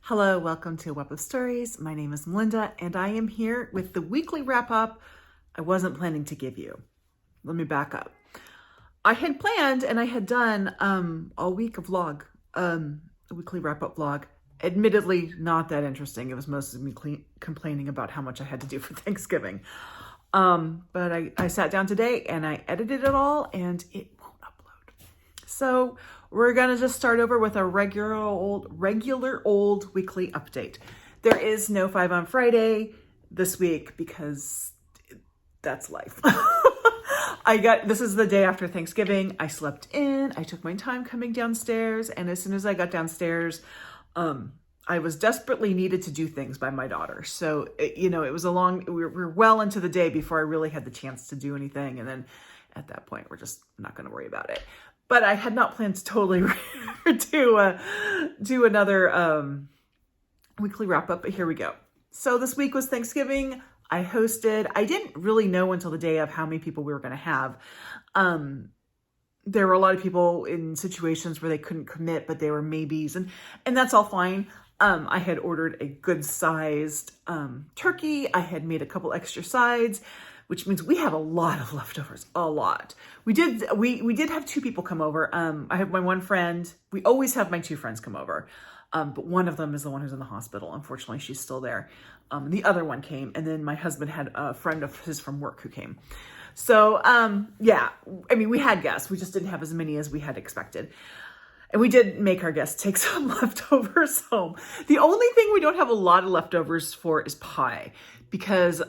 Hello, welcome to Web of Stories. My name is Melinda, and I am here with the weekly wrap-up I wasn't planning to give you. Let me back up. I had planned and I had done a week of vlog, a weekly wrap-up vlog. Admittedly, not that interesting. It was mostly me complaining about how much I had to do for Thanksgiving. But I sat down today and I edited it all, and it won't upload. So we're going to just start over with a regular old weekly update. There is no 5 on Friday this week because that's life. This is the day after Thanksgiving. I slept in, I took my time coming downstairs, and as soon as I got downstairs, I was desperately needed to do things by my daughter. So, it was we were well into the day before I really had the chance to do anything. And then at that point, we're just not going to worry about it. But I had not planned to totally do another weekly wrap up, but here we go. So this week was Thanksgiving. I hosted. I didn't really know until the day of how many people we were going to have. There were a lot of people in situations where they couldn't commit, but they were maybes, and that's all fine. I had ordered a good sized turkey. I had made a couple extra sides, which means we have a lot of leftovers, a lot. We did have 2 people come over. I have my one friend. We always have my 2 friends come over. But one of them is the one who's in the hospital. Unfortunately, she's still there. The other one came, and then my husband had a friend of his from work who came. So, yeah, I mean, we had guests. We just didn't have as many as we had expected. And we did make our guests take some leftovers home. The only thing we don't have a lot of leftovers for is pie, because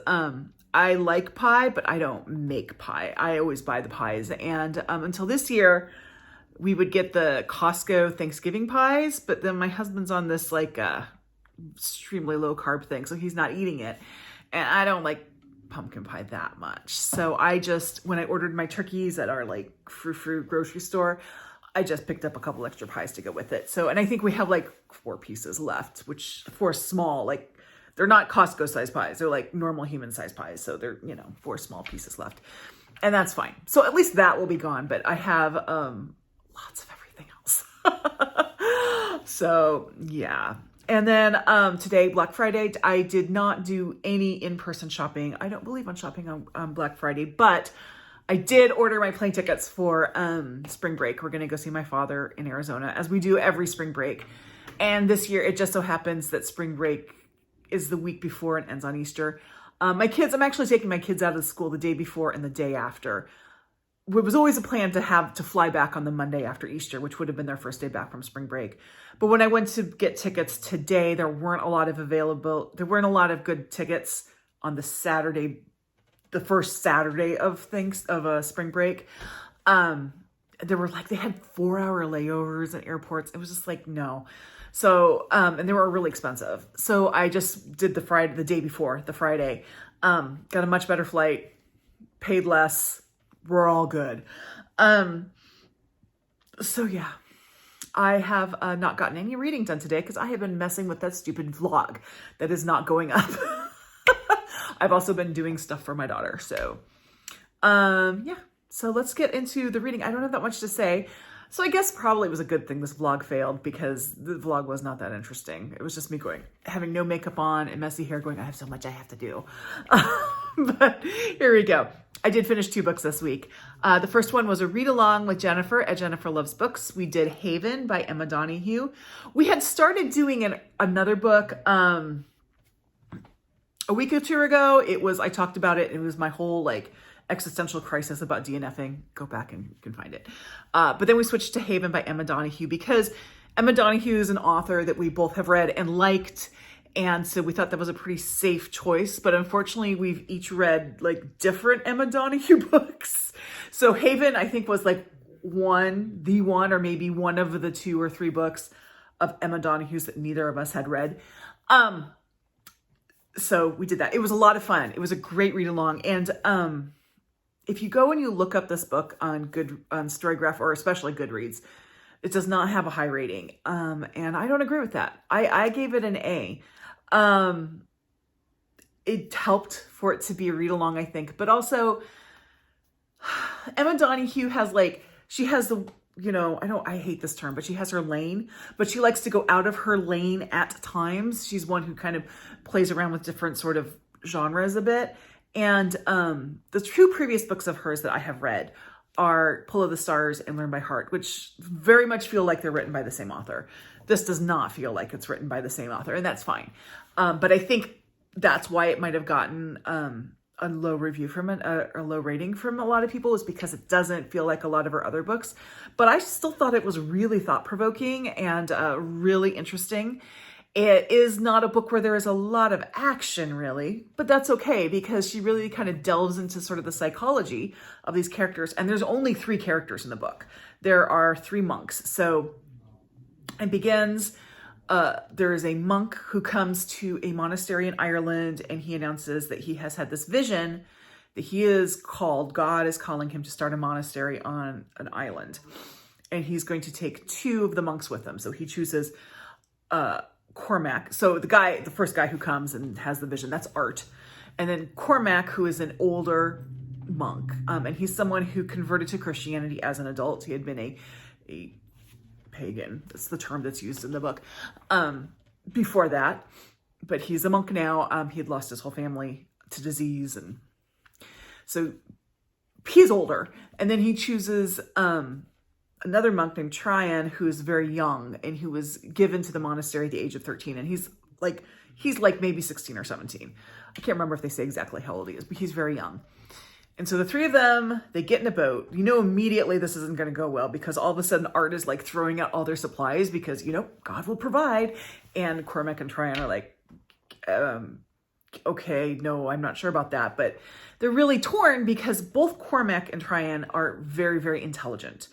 I like pie, but I don't make pie. I always buy the pies. And until this year, we would get the Costco Thanksgiving pies, but then my husband's on this extremely low carb thing, so he's not eating it. And I don't like pumpkin pie that much. So when I ordered my turkeys at our frou grocery store, I just picked up a couple extra pies to go with it. So, and I think we have 4 pieces left, which 4 small, they're not Costco size pies. They're normal human size pies. So they're, 4 small pieces left, and that's fine. So at least that will be gone, but I have, lots of everything else. So yeah. And then today, Black Friday, I did not do any in-person shopping. I don't believe on shopping on Black Friday, but I did order my plane tickets for spring break. We're going to go see my father in Arizona, as we do every spring break. And this year, it just so happens that spring break is the week before and ends on Easter. I'm actually taking my kids out of school the day before and the day after. It was always a plan to fly back on the Monday after Easter, which would have been their first day back from spring break. But when I went to get tickets today, there weren't a lot of good tickets on the Saturday, the first Saturday of spring break. They had 4-hour layovers at airports. It was just no. So, and they were really expensive. So I just did the day before, the Friday, got a much better flight, paid less. We're all good. So yeah, I have not gotten any reading done today because I have been messing with that stupid vlog that is not going up. I've also been doing stuff for my daughter. So, yeah. So let's get into the reading. I don't have that much to say. So I guess probably it was a good thing this vlog failed, because the vlog was not that interesting. It was just me having no makeup on and messy hair I have so much I have to do. But here we go. I did finish 2 books this week. The first one was a read along with Jennifer at Jennifer Loves Books. We did Haven by Emma Donoghue. We had started doing another book a week or 2 ago. I talked about it. It was my whole existential crisis about DNFing. Go back and you can find it. But then we switched to Haven by Emma Donoghue, because Emma Donoghue is an author that we both have read and liked. And so we thought that was a pretty safe choice. But unfortunately, we've each read different Emma Donoghue books. So Haven, I think, was the one, or maybe one of the 2 or 3 books of Emma Donoghue's that neither of us had read. So we did that. It was a lot of fun. It was a great read along. And if you go and you look up this book on Storygraph, or especially Goodreads, it does not have a high rating. And I don't agree with that. I gave it an A. It helped for it to be a read along, I think. But also, Emma Donoghue has she has I hate this term, but she has her lane, but she likes to go out of her lane at times. She's one who kind of plays around with different sort of genres a bit. And the two previous books of hers that I have read are Pull of the Stars and Learn by Heart, which very much feel like they're written by the same author. This does not feel like it's written by the same author, and that's fine. But I think that's why it might have gotten a low review from it, a low rating from a lot of people, is because it doesn't feel like a lot of her other books. But I still thought it was really thought-provoking and really interesting. It is not a book where there is a lot of action, really, but that's okay because she really kind of delves into sort of the psychology of these characters. And there's only 3 characters in the book. There are 3 monks. So it begins, there is a monk who comes to a monastery in Ireland, and he announces that he has had this vision that God is calling him to start a monastery on an island. And he's going to take 2 of the monks with him. So he chooses Cormac. So the first guy who comes and has the vision, that's Art. And then Cormac, who is an older monk. And he's someone who converted to Christianity as an adult. He had been a pagan. That's the term that's used in the book. Before that, but he's a monk now. He had lost his whole family to disease. And so he's older. And then he chooses, another monk named Tryon, who is very young and who was given to the monastery at the age of 13. And he's like maybe 16 or 17. I can't remember if they say exactly how old he is, but he's very young. And so the 3 of them, they get in a boat. Immediately this isn't going to go well because all of a sudden Art is like throwing out all their supplies because, God will provide. And Cormac and Tryon are like, okay, no, I'm not sure about that. But they're really torn because both Cormac and Tryon are very, very intelligent.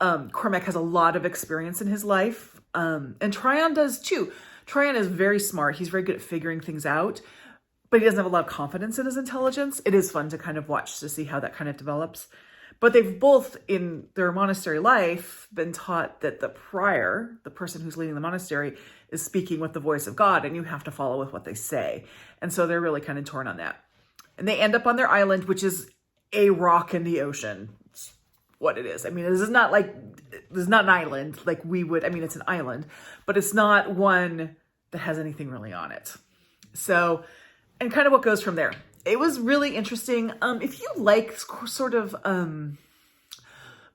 Cormac has a lot of experience in his life, and Tryon does too. Tryon is very smart. He's very good at figuring things out, but he doesn't have a lot of confidence in his intelligence. It is fun to kind of watch to see how that kind of develops. But they've both, in their monastery life, been taught that the prior, the person who's leading the monastery, is speaking with the voice of God, and you have to follow with what they say. And so they're really kind of torn on that. And they end up on their island, which is a rock in the ocean. What it is. This is not an island like we would, it's an island, but it's not one that has anything really on it. So, and kind of what goes from there. It was really interesting. If you like sort of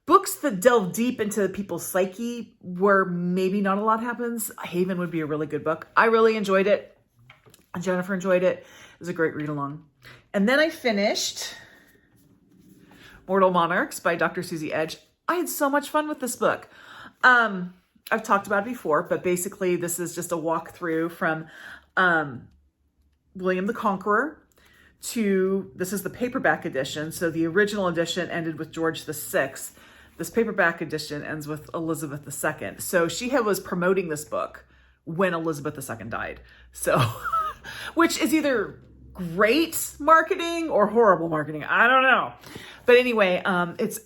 books that delve deep into people's psyche where maybe not a lot happens, Haven would be a really good book. I really enjoyed it. Jennifer enjoyed it. It was a great read along. And then I finished Mortal Monarchs by Dr. Susie Edge. I had so much fun with this book. I've talked about it before, but basically this is just a walkthrough from William the Conqueror to, this is the paperback edition. So the original edition ended with George VI. This paperback edition ends with Elizabeth II. So she was promoting this book when Elizabeth II died. So, which is either great marketing or horrible marketing. I don't know. But anyway, it's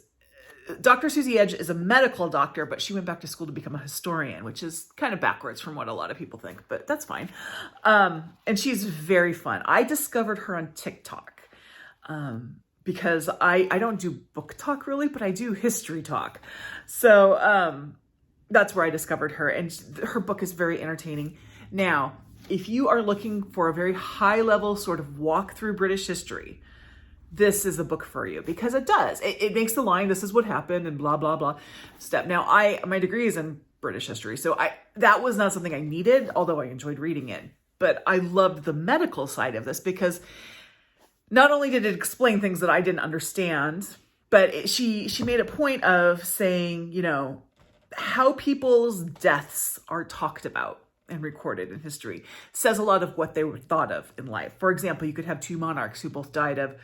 Dr. Susie Edge is a medical doctor, but she went back to school to become a historian, which is kind of backwards from what a lot of people think, but that's fine. And she's very fun. I discovered her on TikTok because I don't do book talk really, but I do history talk. So that's where I discovered her, and her book is very entertaining. Now, if you are looking for a very high level sort of walk through British history, this is a book for you because it does. It makes the line, this is what happened and blah, blah, blah step. Now, my degree is in British history, so that was not something I needed, although I enjoyed reading it. But I loved the medical side of this because not only did it explain things that I didn't understand, but she made a point of saying, how people's deaths are talked about and recorded in history says a lot of what they were thought of in life. For example, you could have 2 monarchs who both died of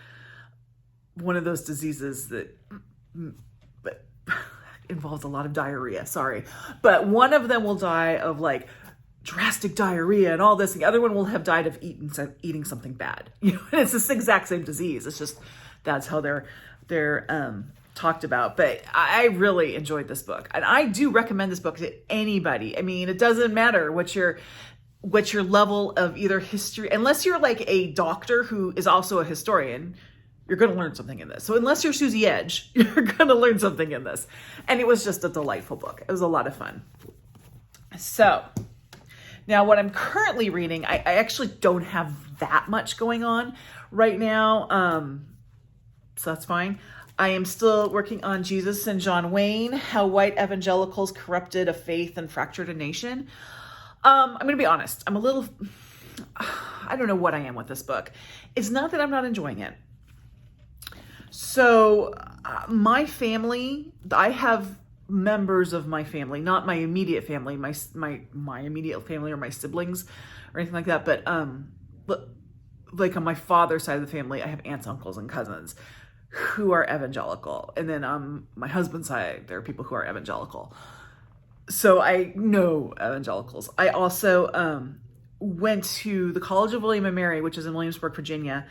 one of those diseases that involves a lot of diarrhea, sorry. But one of them will die of like drastic diarrhea and all this. The other one will have died of eating something bad. And it's this exact same disease. It's just, that's how they're talked about. But I really enjoyed this book. And I do recommend this book to anybody. It doesn't matter what your level of either history, unless you're like a doctor who is also a historian, You're going to learn something in this. So unless you're Susie Edge, you're going to learn something in this. And it was just a delightful book. It was a lot of fun. So now what I'm currently reading, I actually don't have that much going on right now. So that's fine. I am still working on Jesus and John Wayne, How White Evangelicals Corrupted a Faith and Fractured a Nation. I'm going to be honest. I'm a little, I don't know what I am with this book. It's not that I'm not enjoying it. So my family, I have members of my family, not my immediate family, my immediate family or my siblings or anything like that. But like on my father's side of the family, I have aunts, uncles, and cousins who are evangelical. And then on my husband's side, there are people who are evangelical. So I know evangelicals. I also went to the College of William and Mary, which is in Williamsburg, Virginia,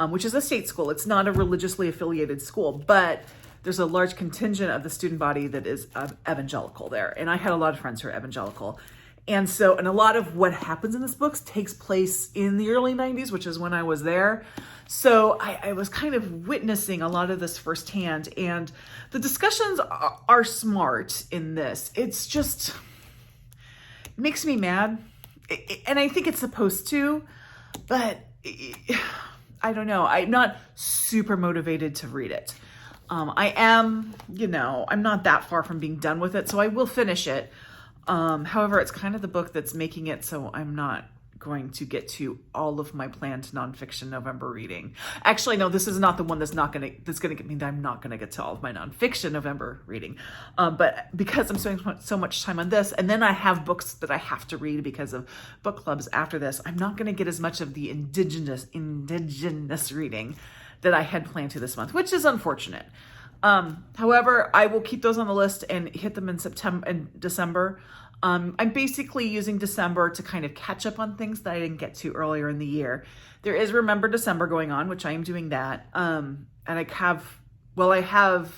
which is a state school. It's not a religiously affiliated school, but there's a large contingent of the student body that is evangelical there. And I had a lot of friends who are evangelical. And a lot of what happens in this book takes place in the early 90s, which is when I was there. So I was kind of witnessing a lot of this firsthand. And the discussions are smart in this. It's just makes me mad. And I think it's supposed to, but I don't know. I'm not super motivated to read it. I am, I'm not that far from being done with it, so I will finish it. However, it's kind of the book that's making it so I'm not going to get to all of my planned nonfiction November reading. Actually, no, this is not the one that's going to get me that I'm not going to get to all of my nonfiction November reading. But because I'm spending so much time on this, and then I have books that I have to read because of book clubs after this, I'm not going to get as much of the indigenous reading that I had planned to this month, which is unfortunate. However, I will keep those on the list and hit them in September and December. I'm basically using December to kind of catch up on things that I didn't get to earlier in the year. There is Remember December going on, which I am doing that. And I have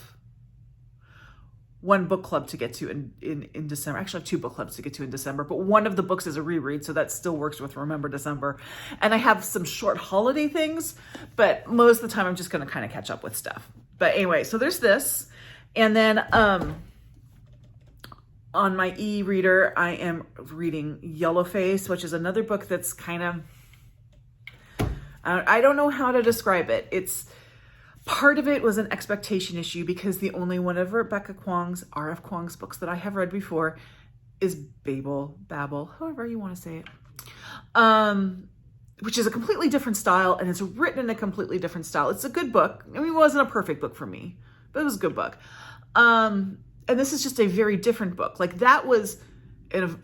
one book club to get to in December. Actually, I have two book clubs to get to in December, but one of the books is a reread, so that still works with Remember December. And I have some short holiday things, but most of the time I'm just going to kind of catch up with stuff. But anyway, so there's this. And then on my e-reader, I am reading Yellowface, which is another book that's kind of, I don't know how to describe it. It's part of it was an expectation issue because the only one of Rebecca Kuang's, R.F. Kuang's books that I have read before is Babel, however you want to say it, which is a completely different style, and it's written in a completely different style. It's a good book. I mean, it wasn't a perfect book for me, but it was a good book. And this is just a very different book. Like that was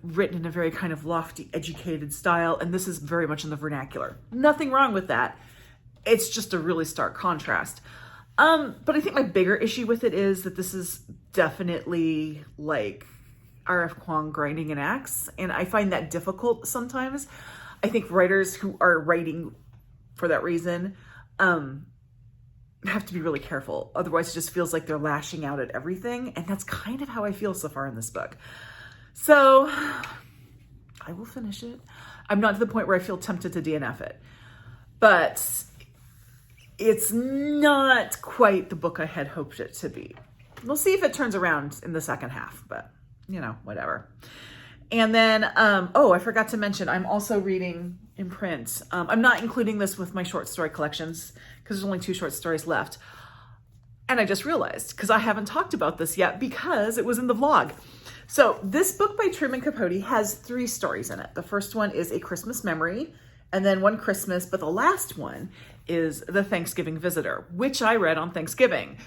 written in a very kind of lofty, educated style, and this is very much in the vernacular. Nothing wrong with that. It's just a really stark contrast. But I think my bigger issue with it is that this is definitely like R.F. Kuang grinding an axe, and I find that difficult sometimes. I think writers who are writing for that reason have to be really careful. Otherwise, it just feels like they're lashing out at everything, and that's kind of how I feel so far in this book. So I will finish it. I'm not to the point where I feel tempted to DNF it, but it's not quite the book I had hoped it to be. We'll see if it turns around in the second half, but whatever. And then, I forgot to mention, I'm also reading in print. I'm not including this with my short story collections because there's only 2 short stories left. And I just realized, because I haven't talked about this yet because it was in the vlog. So this book by Truman Capote has 3 stories in it. The first one is A Christmas Memory, and then One Christmas, but the last one is The Thanksgiving Visitor, which I read on Thanksgiving.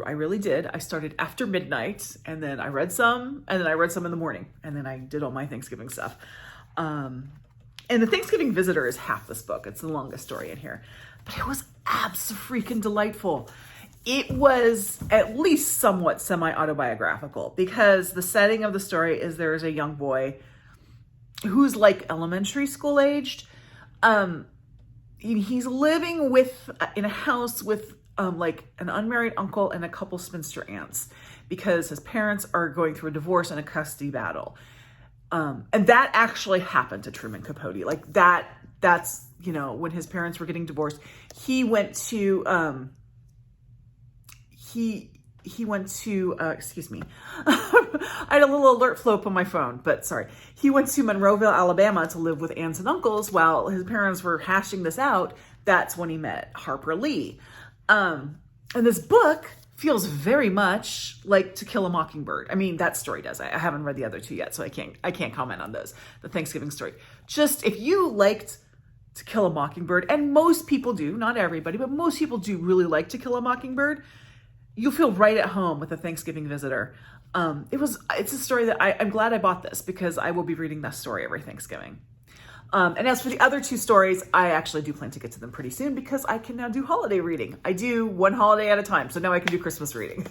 I really did. I started after midnight, and then I read some, and then I read some in the morning, and then I did all my Thanksgiving stuff. And The Thanksgiving Visitor is half this book. It's the longest story in here. But it was abso-freaking delightful. It was at least somewhat semi-autobiographical because the setting of the story is there's a young boy who's like elementary school aged. He's living in a house with like an unmarried uncle and a couple spinster aunts because his parents are going through a divorce and a custody battle. And that actually happened to Truman Capote. Like that That's, you know, when his parents were getting divorced. He went to, excuse me. I had a little alert flow up on my phone, but sorry. He went to Monroeville, Alabama to live with aunts and uncles while his parents were hashing this out. That's when he met Harper Lee. And this book feels very much like To Kill a Mockingbird. I mean, that story does. I haven't read the other two yet, so I can't comment on those. The Thanksgiving story. Just if you liked To Kill a Mockingbird, and most people do, not everybody, but most people do really like To Kill a Mockingbird, you'll feel right at home with a Thanksgiving Visitor. It's a story that I'm glad I bought this because I will be reading that story every Thanksgiving. And as for the other two stories, I actually do plan to get to them pretty soon because I can now do holiday reading. I do one holiday at a time, so now I can do Christmas reading.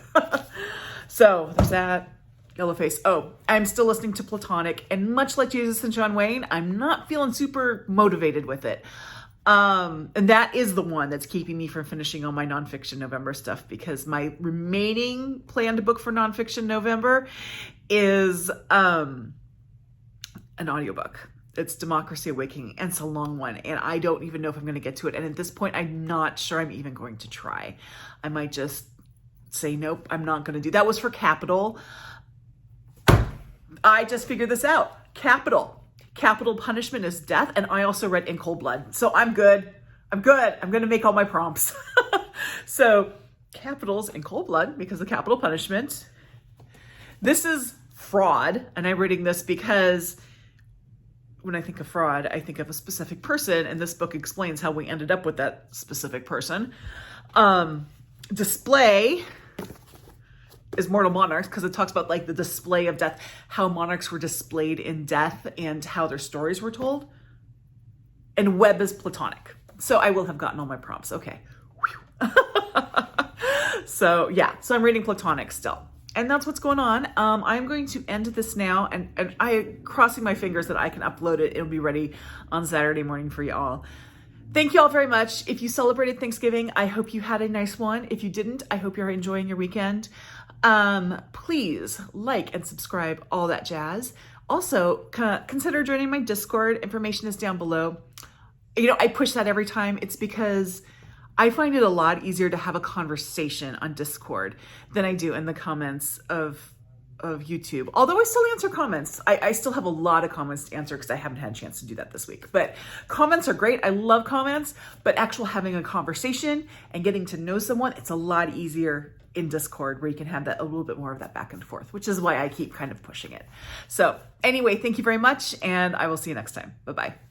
So there's that. Yellowface. Oh, I'm still listening to Platonic, and much like Jesus and John Wayne, I'm not feeling super motivated with it. And that is the one that's keeping me from finishing all my nonfiction November stuff because my remaining planned book for nonfiction November is an audiobook. It's Democracy Awakening, and it's a long one, and I don't even know if I'm going to get to it. And at this point, I'm not sure I'm even going to try. I might just say, nope, I'm not going to do that. Was for Capital. I just figured this out. Capital punishment is death, and I also read In Cold Blood. So I'm good. I'm going to make all my prompts. So Capital's In Cold Blood because of capital punishment. This is fraud, and I'm reading this because when I think of fraud, I think of a specific person, and this book explains how we ended up with that specific person. Display is Mortal Monarchs because it talks about like the display of death, how monarchs were displayed in death and how their stories were told. And Web is Platonic. So I will have gotten all my prompts. Okay. So yeah, so I'm reading Platonic still. And that's what's going on. I'm going to end this now, and I crossing my fingers that I can upload it. It'll be ready on Saturday morning for you all. Thank you all very much. If you celebrated Thanksgiving, I hope you had a nice one. If you didn't, I hope you're enjoying your weekend. Please like and subscribe, all that jazz. Also, consider joining my Discord. Information is down below. You know, I push that every time. It's because I find it a lot easier to have a conversation on Discord than I do in the comments of YouTube. Although I still answer comments. I still have a lot of comments to answer because I haven't had a chance to do that this week. But comments are great. I love comments, but actual having a conversation and getting to know someone, it's a lot easier in Discord where you can have that a little bit more of that back and forth, which is why I keep kind of pushing it. So anyway, thank you very much, and I will see you next time. Bye-bye.